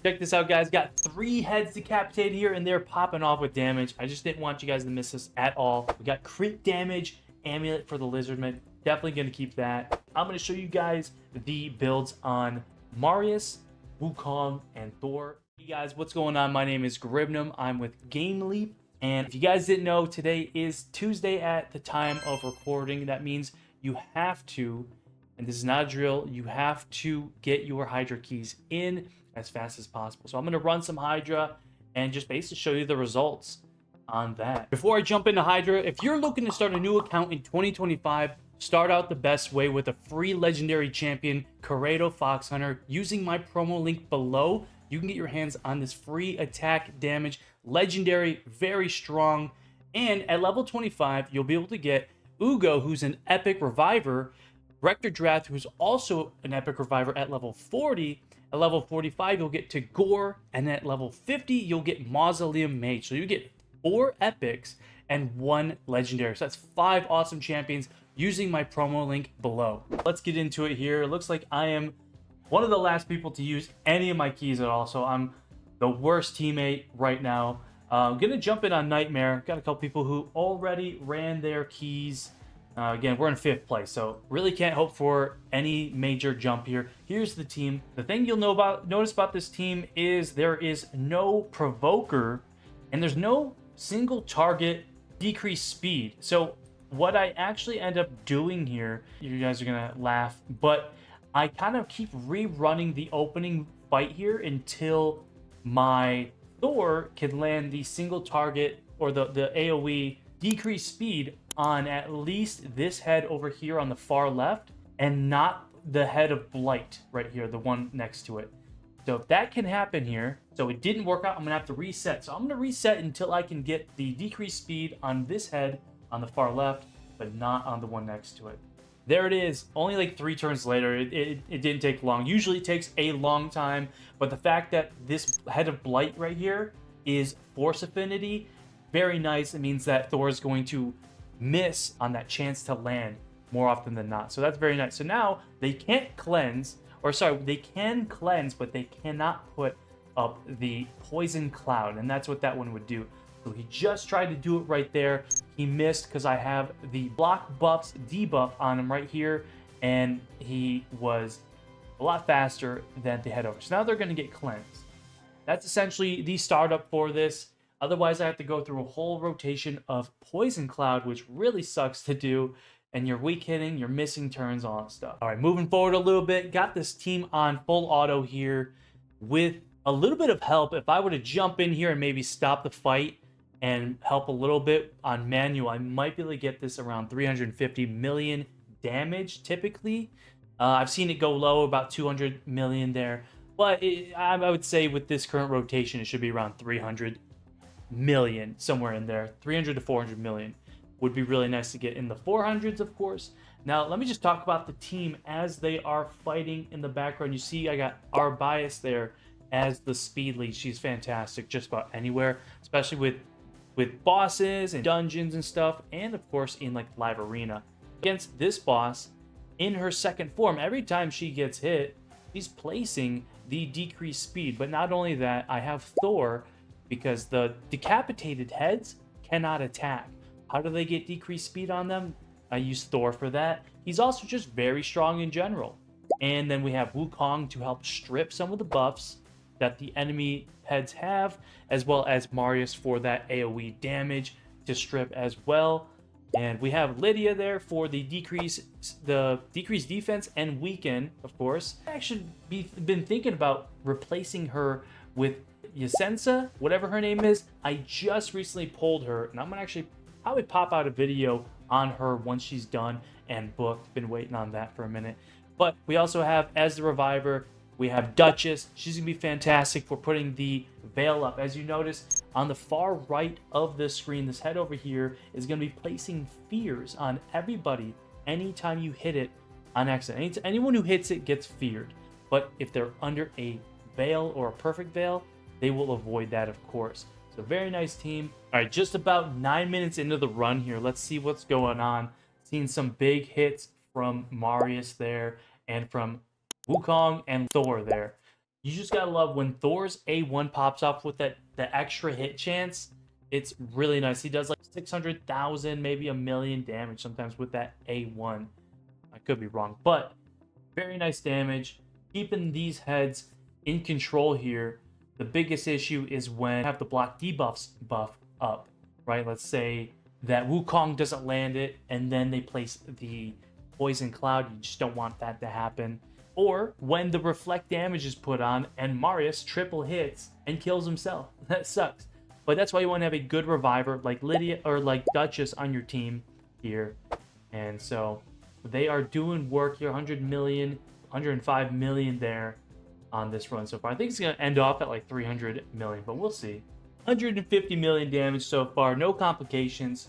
Check this out, guys. Got 3 heads decapitated here, and they're popping off with damage. I just didn't want you guys to miss this at all. We got crit damage, amulet for the lizardman. Definitely going to keep that. I'm going to show you guys the builds on Marius, Wukong, and Thor. Hey guys, what's going on? My name is Gribnum. I'm with Game Leap. And if you guys didn't know, today is Tuesday at the time of recording. That means you have to, and this is not a drill, you have to get your Hydra keys in as fast as possible. So I'm going to run some Hydra and just basically show you the results on that. Before I jump into Hydra, if you're looking to start a new account in 2025, start out the best way with a free legendary champion, Karato Foxhunter. Using my promo link below, you can get your hands on this free attack damage, legendary, very strong. And at level 25, you'll be able to get Uugo, who's an epic reviver, Rector Draft, who's also an epic reviver at level 40. At level 45, you'll get Tagoar, and at level 50, you'll get Mausoleum Mage. So you get 4 epics and 1 legendary. So that's 5 awesome champions using my promo link below. Let's get into it here. It looks like I am one of the last people to use any of my keys at all, so I'm the worst teammate right now. I'm gonna jump in on Nightmare. Got a couple people who already ran their keys. Again, we're in 5th place, so really can't hope for any major jump here. Here's the team. The thing you'll notice about this team is there is no provoker, and there's no single target decreased speed. So what I actually end up doing here, you guys are gonna laugh, but I kind of keep rerunning the opening fight here until my Thor can land the single target or the AoE decreased speed on at least this head over here on the far left, and not the head of Blight right here, the one next to it. So if that can happen here, so it didn't work out, I'm gonna have to reset. So I'm gonna reset until I can get the decreased speed on this head on the far left, but not on the one next to it. There it is. Only like 3 turns later. It didn't take long. Usually it takes a long time, but the fact that this head of Blight right here is force affinity, very nice. It means that Thor is going to miss on that chance to land more often than not. So that's very nice. So now they can't cleanse, or sorry, they can cleanse, but they cannot put up the poison cloud, and that's what that one would do. So he just tried to do it right there. He missed because I have the block buffs debuff on him right here, and he was a lot faster than the head over. So now they're going to get cleansed. That's essentially the startup for this. Otherwise, I have to go through a whole rotation of Poison Cloud, which really sucks to do. And you're weak hitting, you're missing turns, all that stuff. All right, moving forward a little bit. Got this team on full auto here with a little bit of help. If I were to jump in here and maybe stop the fight and help a little bit on manual, I might be able to get this around 350 million damage typically. I've seen it go low, about 200 million there. But I would say with this current rotation, it should be around 300 million, somewhere in there. 300 to 400 million would be really nice to get in the 400s, of course. Now, let me just talk about the team as they are fighting in the background. You see I got our bias there as the speed lead. She's fantastic just about anywhere, especially with bosses and dungeons and stuff, and of course in like live arena. Against this boss, in her second form, every time she gets hit, she's placing the decreased speed. But not only that, I have Thor, because the decapitated heads cannot attack. How do they get decreased speed on them? I use Thor for that. He's also just very strong in general. And then we have Wukong to help strip some of the buffs that the enemy heads have, as well as Marius for that AoE damage to strip as well. And we have Lydia there for the decreased defense and weaken, of course. I actually been thinking about replacing her with Yasensa, whatever her name is. I just recently pulled her, and I'm gonna actually probably pop out a video on her once she's done and booked. Been waiting on that for a minute. But we also have, as the reviver, we have Duchess. She's gonna be fantastic for putting the veil up. As you notice on the far right of the screen, this head over here is gonna be placing fears on everybody anytime you hit it on accident. Anyone who hits it gets feared. But if they're under a veil or a perfect veil, they will avoid that, of course. So very nice team. All right, just about 9 minutes into the run here. Let's see what's going on. Seeing some big hits from Marius there and from Wukong and Thor there. You just gotta love when Thor's A1 pops off with that extra hit chance. It's really nice. He does like 600,000, maybe a million damage sometimes with that A1. I could be wrong, but very nice damage. Keeping these heads in control here. The biggest issue is when you have the block debuffs buff up, right? Let's say that Wukong doesn't land it, and then they place the Poison Cloud. You just don't want that to happen. Or when the reflect damage is put on and Marius triple hits and kills himself. That sucks. But that's why you want to have a good reviver like Lydia or like Duchess on your team here. And so they are doing work here. 100 million, 105 million there on this run so far. I think it's going to end off at like 300 million, but we'll see. 150 million damage so far. No complications.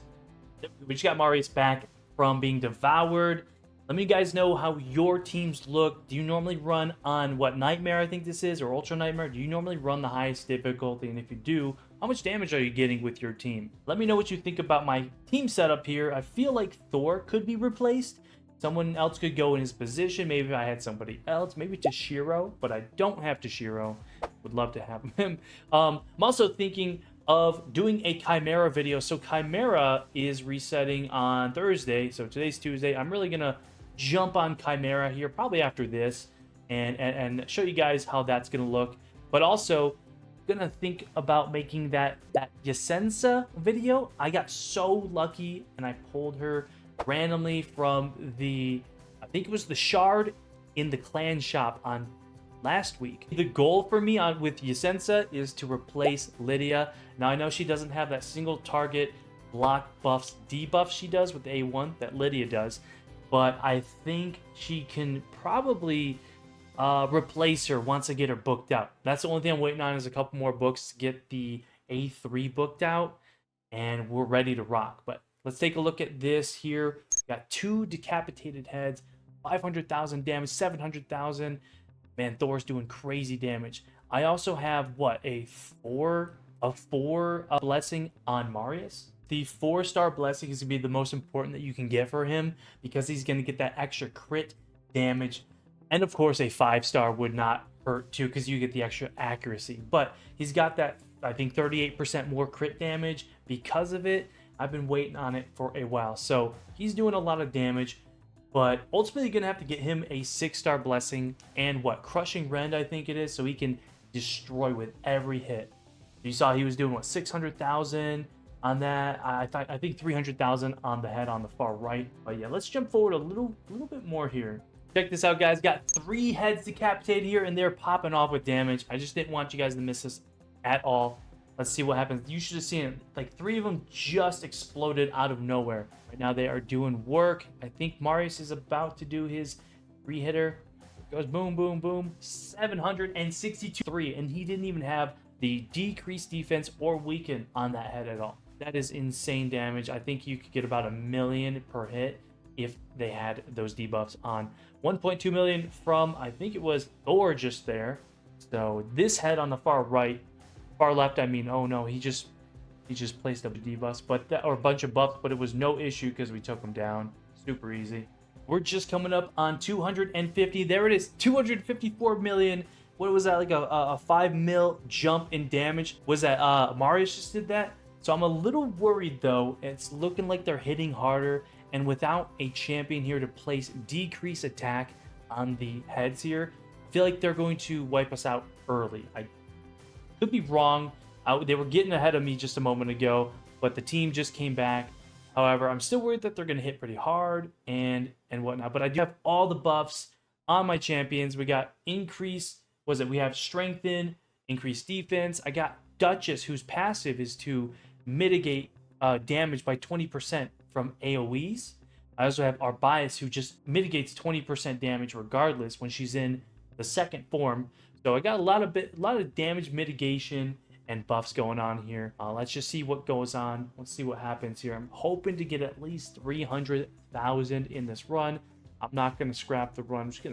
We just got Marius back from being devoured. Let me guys know how your teams look. Do you normally run on what Nightmare I think this is, or Ultra Nightmare? Do you normally run the highest difficulty? And if you do, how much damage are you getting with your team? Let me know what you think about my team setup here. I feel like Thor could be replaced. Someone else could go in his position. Maybe if I had somebody else, maybe Toshiro, but I don't have Toshiro. Would love to have him. I'm also thinking of doing a Chimera video. So Chimera is resetting on Thursday. So today's Tuesday. I'm really gonna jump on Chimera here probably after this and show you guys how that's gonna look, but also gonna think about making that Yasensa video. I got so lucky and I pulled her randomly from the, I think it was the shard in the clan shop on last week. The goal for me with Yasensa is to replace Lydia. Now I know she doesn't have that single target block buffs debuff she does with the A1 that Lydia does, but I think she can probably replace her once I get her booked out. That's the only thing I'm waiting on is a couple more books to get the A3 booked out, and we're ready to rock. But let's take a look at this here. Got 2 decapitated heads, 500,000 damage, 700,000. Man, Thor's doing crazy damage. I also have, what, a 4 blessing on Marius? The 4-star blessing is going to be the most important that you can get for him because he's going to get that extra crit damage. And of course, a 5-star would not hurt too because you get the extra accuracy. But he's got that, I think, 38% more crit damage because of it. I've been waiting on it for a while. So he's doing a lot of damage. But ultimately, you're going to have to get him a 6-star blessing and what? Crushing Rend, I think it is, so he can destroy with every hit. You saw he was doing, what, 600,000 on that. I think 300,000 on the head on the far right. But yeah, let's jump forward a little bit more here. Check this out, guys. Got 3 heads decapitated here, and they're popping off with damage. I just didn't want you guys to miss this at all. Let's see what happens. You should have seen it. Like 3 of them just exploded out of nowhere. Right now they are doing work. I think Marius is about to do his 3-hitter. Goes boom, boom, boom. 762, and he didn't even have the decreased defense or weaken on that head at all. That is insane damage. I think you could get about 1 million per hit if they had those debuffs on. 1.2 million from, I think it was Thor just there. So this head on the far right, far left, I mean, oh no, he just placed a debuffs, or a bunch of buffs, but it was no issue because we took him down. Super easy. We're just coming up on 250. There it is, 254 million. What was that, like a 5 mil jump in damage? Was that Marius just did that? So I'm a little worried though. It's looking like they're hitting harder, and without a champion here to place decrease attack on the heads here, I feel like they're going to wipe us out early. I could be wrong. They were getting ahead of me just a moment ago, but the team just came back. However, I'm still worried that they're going to hit pretty hard and whatnot. But I do have all the buffs on my champions. We got increase. We have strengthen, increased defense. I got Duchess, whose passive is to mitigate damage by 20% from AoEs. I also have Arbias, who just mitigates 20% damage regardless when she's in the second form. So I got a lot of damage mitigation and buffs going on here. Let's just see what goes on. Let's see what happens here. I'm hoping to get at least 300,000 in this run. I'm not going to scrap the run. I'm just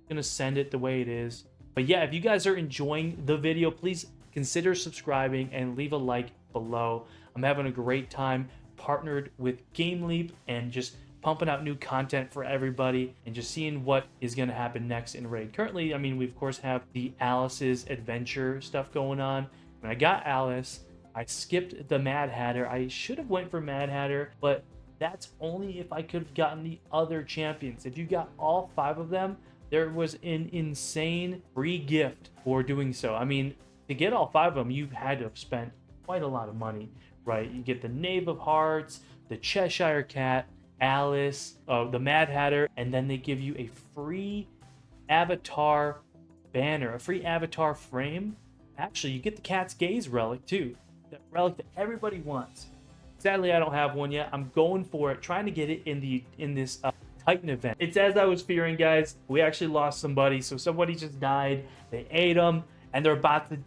gonna send it the way it is. But yeah, if you guys are enjoying the video, please consider subscribing and leave a like below. I'm having a great time partnered with Game Leap and just pumping out new content for everybody and just seeing what is going to happen next in Raid. Currently, I mean, we of course have the Alice's adventure stuff going on. When I got Alice, I skipped the Mad Hatter. I should have went for Mad Hatter, but that's only if I could have gotten the other champions. If you got all 5 of them, there was an insane free gift for doing so. I mean, to get all 5 of them, you had to have spent quite a lot of money, right? You get the Knave of Hearts, the Cheshire Cat, Alice, the Mad Hatter, and then they give you a free avatar banner, a free avatar frame. Actually, you get the Cat's Gaze relic too, the relic that everybody wants. Sadly, I don't have one yet. I'm going for it, trying to get it in this Titan event. It's as I was fearing, guys. We actually lost somebody, so somebody just died. They ate them, and they're about to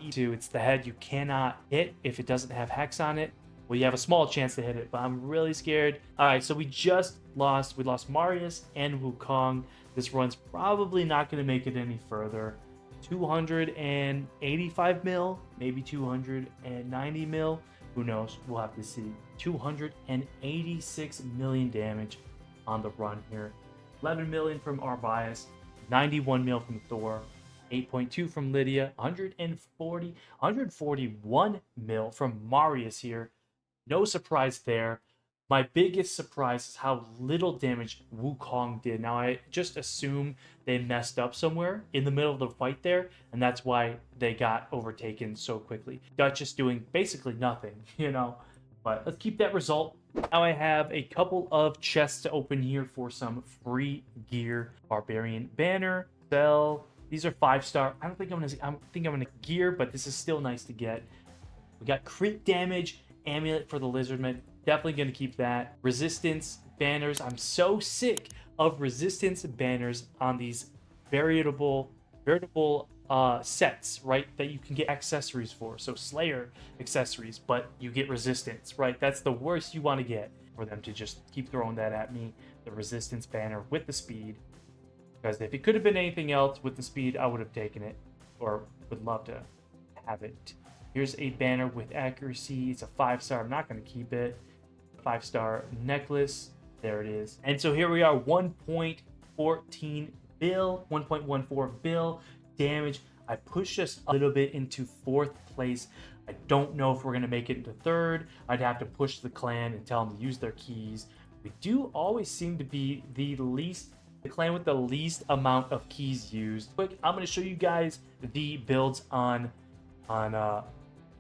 eat too. It's the head you cannot hit if it doesn't have hex on it. Well, you have a small chance to hit it, but I'm really scared. All right, so we lost Marius and Wukong. This run's probably not going to make it any further. 285 mil, maybe 290 mil. Who knows? We'll have to see. 286 million damage on the run here. 11 million from Arbias, 91 mil from Thor, 8.2 from Lydia, 141 mil from Marius here. No surprise there. My biggest surprise is how little damage Wukong did. Now, I just assume they messed up somewhere in the middle of the fight there, and that's why they got overtaken so quickly. Duchess doing basically nothing, you know. But let's keep that result. Now I have a couple of chests to open here for some free gear. Barbarian Banner, Bell. These are 5-star. I think I'm gonna gear, but this is still nice to get. We got crit damage amulet for the Lizardman. Definitely going to keep that. Resistance banners. I'm so sick of resistance banners on these veritable sets, right? That you can get accessories for. So Slayer accessories, but you get resistance, right? That's the worst you want to get, for them to just keep throwing that at me. The resistance banner with the speed. Because if it could have been anything else with the speed, I would have taken it, or would love to have it. Here's a banner with accuracy. It's a 5-star. I'm not going to keep it. 5-star necklace. There it is. And so here we are, 1.14 bill, 1.14 bill damage. I pushed us a little bit into 4th place. I don't know if we're going to make it into 3rd. I'd have to push the clan and tell them to use their keys. We do always seem to be the clan with the least amount of keys used. Quick, I'm going to show you guys the builds on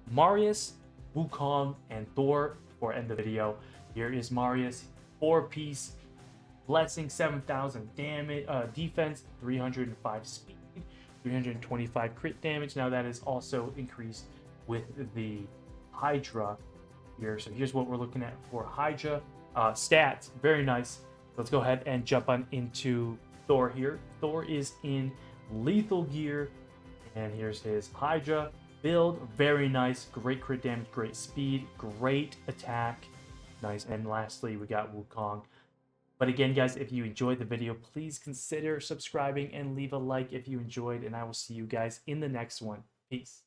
Marius, Wukong, and Thor before I end the video. Here is Marius, 4-piece, blessing, 7,000 damage, defense, 305 speed, 325 crit damage. Now that is also increased with the Hydra here. So here's what we're looking at for Hydra stats. Very nice. Let's go ahead and jump on into Thor here. Thor is in lethal gear, and here's his Hydra build. Very nice. Great crit damage, great speed, great attack. Nice. And lastly, we got Wukong. But again, guys, if you enjoyed the video, please consider subscribing and leave a like if you enjoyed, and I will see you guys in the next one. Peace.